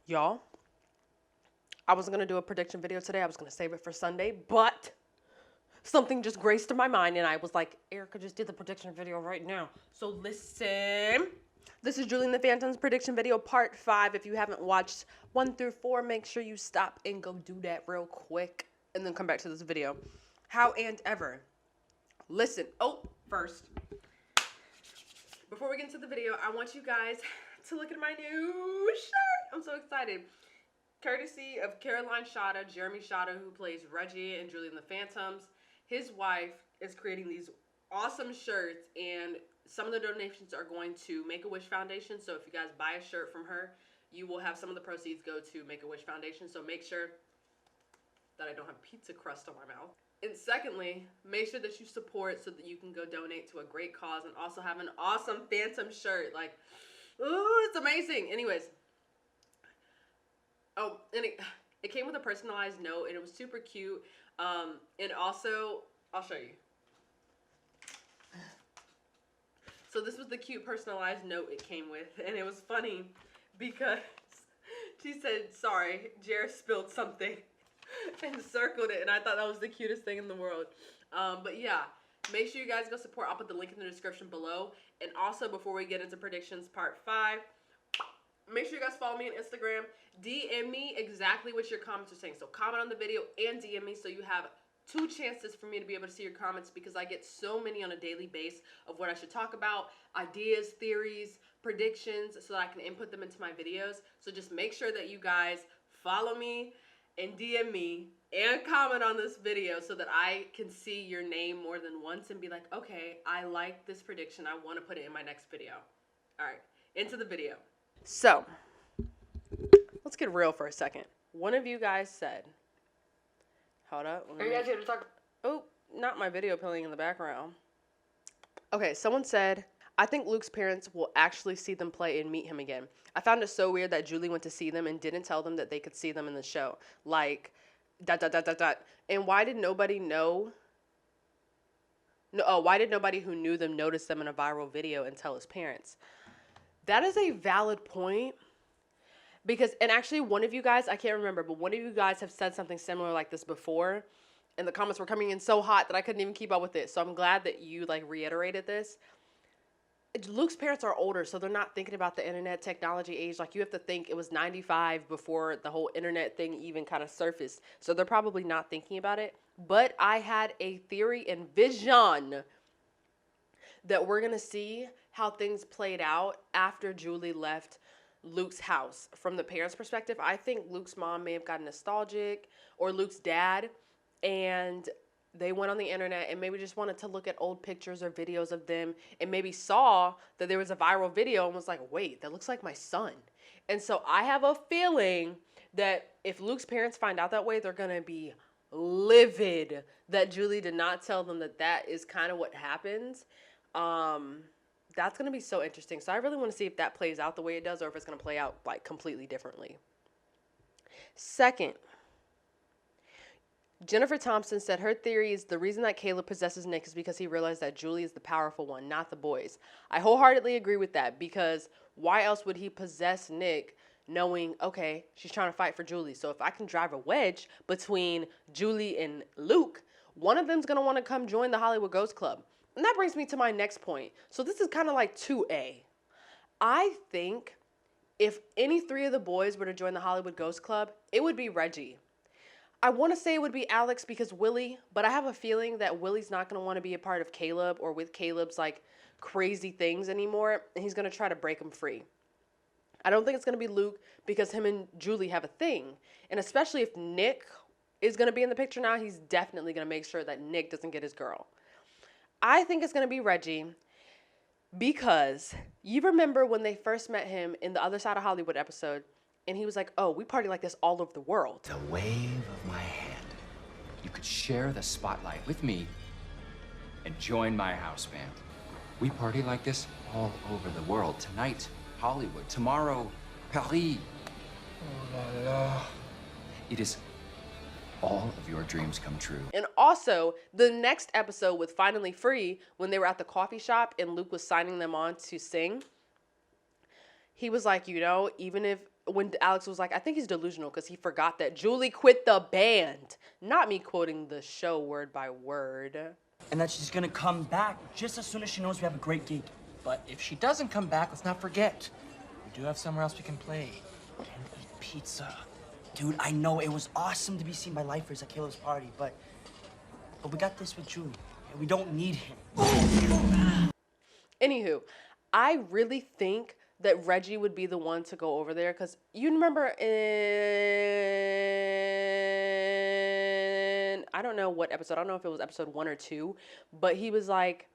Y'all, I was going to do a prediction video today. I was going to save it for Sunday, but something just graced my mind, and I was like, Erica just did the prediction video right now. So listen. This is Julie and the Phantom's prediction video part 5. If you haven't watched 1 through 4, make sure you stop and go do that real quick and then come back to this video. How and ever. Listen. Oh, first, before we get into the video, I want you guys to look at my new shirt. I'm so excited. Courtesy of Caroline Shada, Jeremy Shada, who plays Reggie and Julie and the Phantoms. His wife is creating these awesome shirts, and some of the donations are going to Make-A-Wish Foundation. So if you guys buy a shirt from her, you will have some of the proceeds go to Make-A-Wish Foundation. So make sure that I don't have pizza crust on my mouth. And secondly, make sure that you support so that you can go donate to a great cause and also have an awesome Phantom shirt. Like, ooh, it's amazing. Anyways. Oh, and it came with a personalized note, and it was super cute. And also, I'll show you. So this was the cute personalized note it came with, and it was funny because she said, sorry, Jer spilled something, and circled it, and I thought that was the cutest thing in the world. But yeah, make sure you guys go support. I'll put the link in the description below. And also, before we get into predictions part 5, make sure you guys follow me on Instagram. DM me exactly what your comments are saying. So comment on the video and DM me so you have 2 chances for me to be able to see your comments, because I get so many on a daily basis of what I should talk about, ideas, theories, predictions, so that I can input them into my videos. So just make sure that you guys follow me and DM me and comment on this video so that I can see your name more than once and be like, okay, I like this prediction. I want to put it in my next video. All right, into the video. So, let's get real for a second. One of you guys said, hold up. Are you guys here to talk? Oh, not my video playing in the background. Okay, someone said, I think Luke's parents will actually see them play and meet him again. I found it so weird that Julie went to see them and didn't tell them that they could see them in the show. Like, ... And why did nobody know? Why did nobody who knew them notice them in a viral video and tell his parents? That is a valid point, because, and actually one of you guys, I can't remember, but one of you guys have said something similar like this before, and the comments were coming in so hot that I couldn't even keep up with it. So I'm glad that you like reiterated this. Luke's parents are older, so they're not thinking about the internet technology age. Like, you have to think it was 95 before the whole internet thing even kind of surfaced. So they're probably not thinking about it. But I had a theory and vision that we're going to see how things played out after Julie left Luke's house. From the parents' perspective, I think Luke's mom may have gotten nostalgic, or Luke's dad, and they went on the internet and maybe just wanted to look at old pictures or videos of them, and maybe saw that there was a viral video and was like, wait, that looks like my son. And so I have a feeling that if Luke's parents find out that way, they're going to be livid that Julie did not tell them that that is kind of what happens. That's going to be so interesting. So I really want to see if that plays out the way it does, or if it's going to play out like completely differently. Second, Jennifer Thompson said her theory is the reason that Caleb possesses Nick is because he realized that Julie is the powerful one, not the boys. I wholeheartedly agree with that, because why else would he possess Nick knowing, okay, she's trying to fight for Julie. So if I can drive a wedge between Julie and Luke, one of them's going to want to come join the Hollywood Ghost Club. And that brings me to my next point. So this is kind of like 2A. I think if any 3 of the boys were to join the Hollywood Ghost Club, it would be Reggie. I want to say it would be Alex because Willie, but I have a feeling that Willie's not going to want to be a part of Caleb or with Caleb's like crazy things anymore, and he's going to try to break him free. I don't think it's going to be Luke because him and Julie have a thing, and especially if Nick is going to be in the picture now, he's definitely going to make sure that Nick doesn't get his girl. I think it's going to be Reggie, because you remember when they first met him in the Other Side of Hollywood episode, and he was like, oh, we party like this all over the world. The wave of my hand. You could share the spotlight with me and join my house band. We party like this all over the world. Tonight, Hollywood. Tomorrow, Paris. Oh la la. It is all of your dreams come true. And also, the next episode with Finally Free, when they were at the coffee shop and Luke was signing them on to sing, he was like, even if, when Alex was like, I think he's delusional because he forgot that Julie quit the band. Not me quoting the show word by word. And that she's gonna come back just as soon as she knows we have a great gig. But if she doesn't come back, let's not forget. We do have somewhere else we can play and eat pizza. Dude, I know it was awesome to be seen by lifers at Caleb's party, but we got this with Julie, and we don't need him. Anywho, I really think that Reggie would be the one to go over there because you remember in, I don't know what episode, I don't know if it was episode 1 or 2, but he was like,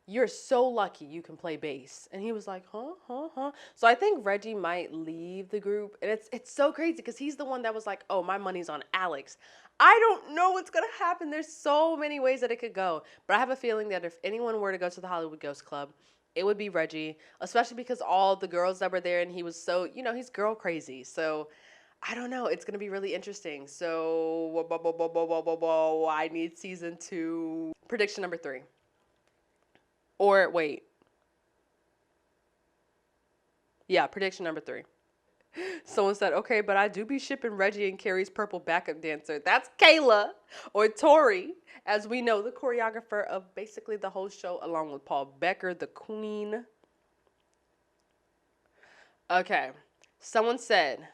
you're so lucky you can play bass. And he was like, huh. So I think Reggie might leave the group. And it's so crazy because he's the one that was like, oh, my money's on Alex. I don't know what's going to happen. There's so many ways that it could go. But I have a feeling that if anyone were to go to the Hollywood Ghost Club, it would be Reggie, especially because all the girls that were there and he was so, he's girl crazy. So I don't know. It's going to be really interesting. So I need season 2. Prediction number 3. Or wait. Yeah, prediction number 3. Someone said, okay, but I do be shipping Reggie and Carrie's purple backup dancer. That's Kayla or Tori, as we know, the choreographer of basically the whole show, along with Paul Becker, the queen. Okay. Someone said,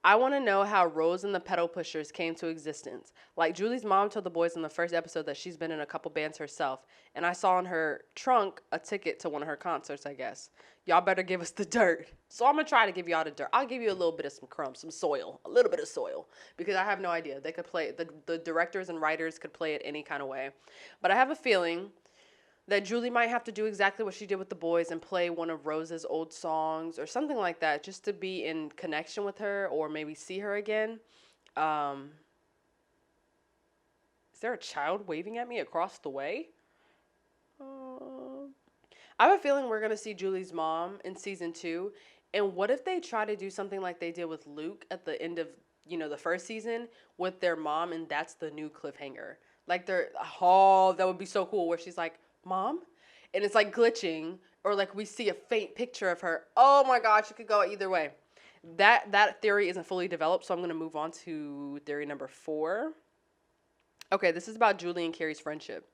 I want to know how Rose and the Pedal Pushers came to existence. Like Julie's mom told the boys in the first episode that she's been in a couple bands herself. And I saw in her trunk a ticket to one of her concerts, I guess. Y'all better give us the dirt. So I'm going to try to give y'all the dirt. I'll give you a little bit of some crumbs, some soil, a little bit of soil. Because I have no idea. They could play, the directors and writers could play it any kind of way. But I have a feeling that Julie might have to do exactly what she did with the boys and play one of Rose's old songs or something like that just to be in connection with her or maybe see her again. Is there a child waving at me across the way? I have a feeling we're going to see Julie's mom in season 2. And what if they try to do something like they did with Luke at the end of, the first season with their mom and that's the new cliffhanger? Like that would be so cool where she's like, Mom? And it's like glitching or like we see a faint picture of her. Oh my gosh, it could go either way. That theory isn't fully developed, so I'm going to move on to theory number 4. Okay, this is about Julie and Carrie's friendship.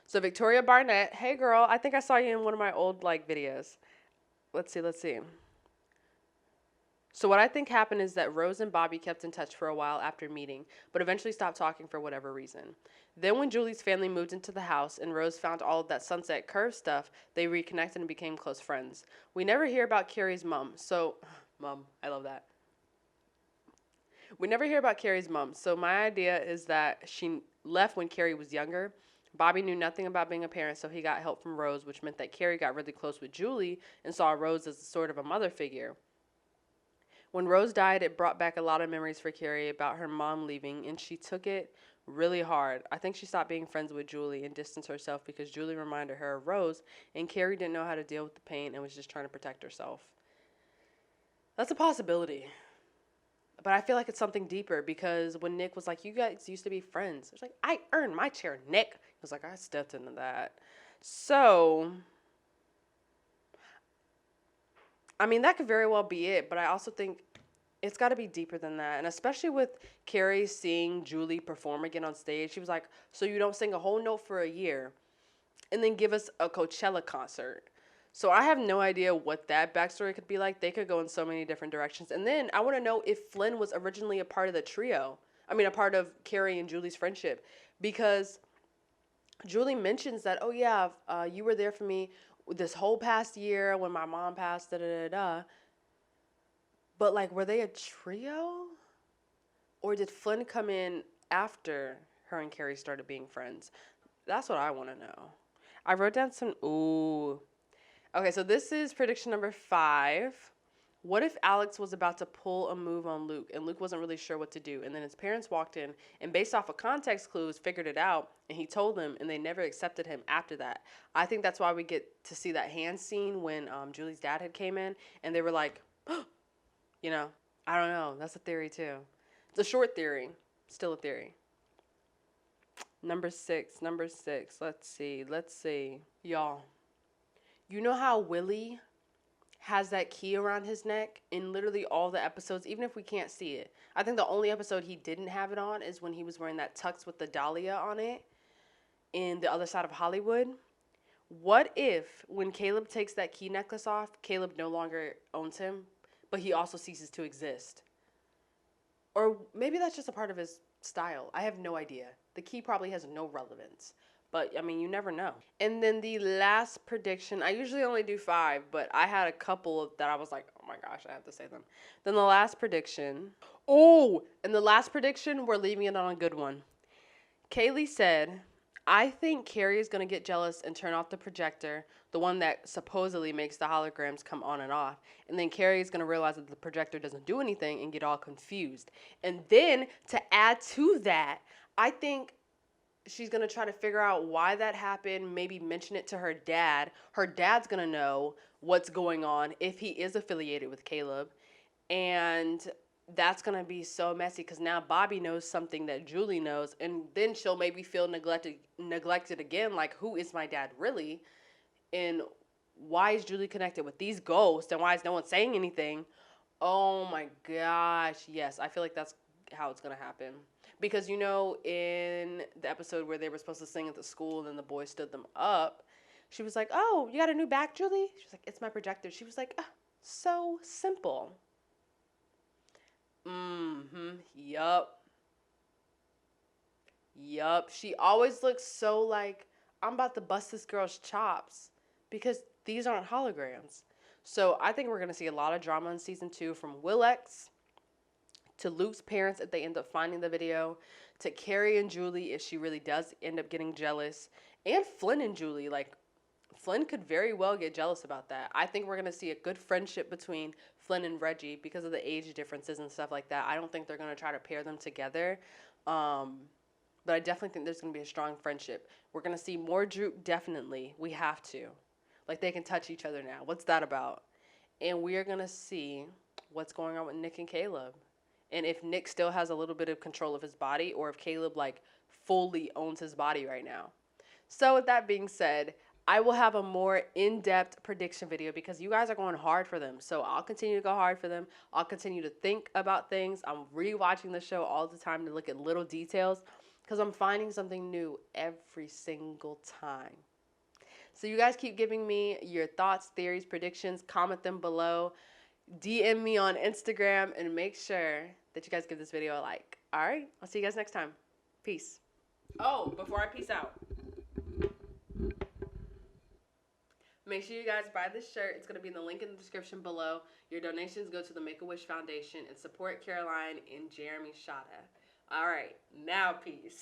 So Victoria Barnett, hey girl, I think I saw you in one of my old videos. Let's see. So what I think happened is that Rose and Bobby kept in touch for a while after meeting, but eventually stopped talking for whatever reason. Then when Julie's family moved into the house and Rose found all of that Sunset Curve stuff, they reconnected and became close friends. We never hear about Carrie's mom. So, mom, I love that. We never hear about Carrie's mom. So my idea is that she left when Carrie was younger. Bobby knew nothing about being a parent, so he got help from Rose, which meant that Carrie got really close with Julie and saw Rose as sort of a mother figure. When Rose died, it brought back a lot of memories for Carrie about her mom leaving, and she took it really hard. I think she stopped being friends with Julie and distanced herself because Julie reminded her of Rose, and Carrie didn't know how to deal with the pain and was just trying to protect herself. That's a possibility. But I feel like it's something deeper because when Nick was like, you guys used to be friends. It's like, I earned my chair, Nick. He was like, I stepped into that. So, I mean, that could very well be it, but I also think it's got to be deeper than that. And especially with Carrie seeing Julie perform again on stage, she was like, so you don't sing a whole note for a year and then give us a Coachella concert. So I have no idea what that backstory could be like. They could go in so many different directions. And then I want to know if Flynn was originally a part of the trio. I mean, a part of Carrie and Julie's friendship. Because Julie mentions that, oh yeah, you were there for me this whole past year when my mom passed, But were they a trio? Or did Flynn come in after her and Carrie started being friends? That's what I want to know. I wrote down some, Okay, so this is prediction number 5. What if Alex was about to pull a move on Luke and Luke wasn't really sure what to do? And then his parents walked in and based off of context clues, figured it out and he told them and they never accepted him after that. I think that's why we get to see that hand scene when Julie's dad had came in and they were like, I don't know. That's a theory too. It's a short theory. Still a theory. Number 6. Let's see. Y'all. You know how Willie has that key around his neck in literally all the episodes, even if we can't see it. I think the only episode he didn't have it on is when he was wearing that tux with the dahlia on it in The Other Side of Hollywood. What if when Caleb takes that key necklace off, Caleb no longer owns him, but he also ceases to exist? Or maybe that's just a part of his style. I have no idea. The key probably has no relevance. But, I mean, you never know. And then the last prediction, I usually only do 5, but I had a couple that I was like, oh my gosh, I have to say them. Then the last prediction. Oh, and the last prediction, we're leaving it on a good one. Kaylee said, I think Carrie is going to get jealous and turn off the projector, the one that supposedly makes the holograms come on and off. And then Carrie is going to realize that the projector doesn't do anything and get all confused. And then to add to that, I think she's going to try to figure out why that happened, maybe mention it to her dad. Her dad's going to know what's going on if he is affiliated with Caleb. And that's going to be so messy because now Bobby knows something that Julie knows. And then she'll maybe feel neglected again. Like, who is my dad really? And why is Julie connected with these ghosts? And why is no one saying anything? Oh my gosh. Yes, I feel like that's how it's going to happen. Because, you know, in the episode where they were supposed to sing at the school and then the boys stood them up, she was like, oh, you got a new back, Julie? She was like, it's my projector. She was like, so simple. Yup. She always looks so like, I'm about to bust this girl's chops because these aren't holograms. So I think we're going to see a lot of drama in season 2 from Will X to Luke's parents if they end up finding the video, to Carrie and Julie if she really does end up getting jealous, and Flynn and Julie. Like, Flynn could very well get jealous about that. I think we're going to see a good friendship between Flynn and Reggie because of the age differences and stuff like that. I don't think they're going to try to pair them together, but I definitely think there's going to be a strong friendship. We're going to see more Droop, definitely. We have to. Like, they can touch each other now. What's that about? And we are going to see what's going on with Nick and Caleb. And if Nick still has a little bit of control of his body, or if Caleb, like, fully owns his body right now. So with that being said, I will have a more in-depth prediction video because you guys are going hard for them. So I'll continue to go hard for them. I'll continue to think about things. I'm rewatching the show all the time to look at little details because I'm finding something new every single time. So you guys keep giving me your thoughts, theories, predictions. Comment them below. DM me on Instagram and make sure that you guys give this video a like. All right, I'll see you guys next time. Peace. Oh, before I peace out, make sure you guys buy this shirt. It's going to be in the link in the description below. Your donations go to the Make-A-Wish Foundation and support Caroline and Jeremy Shada. All right, now peace.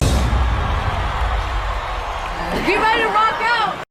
Get ready to rock out.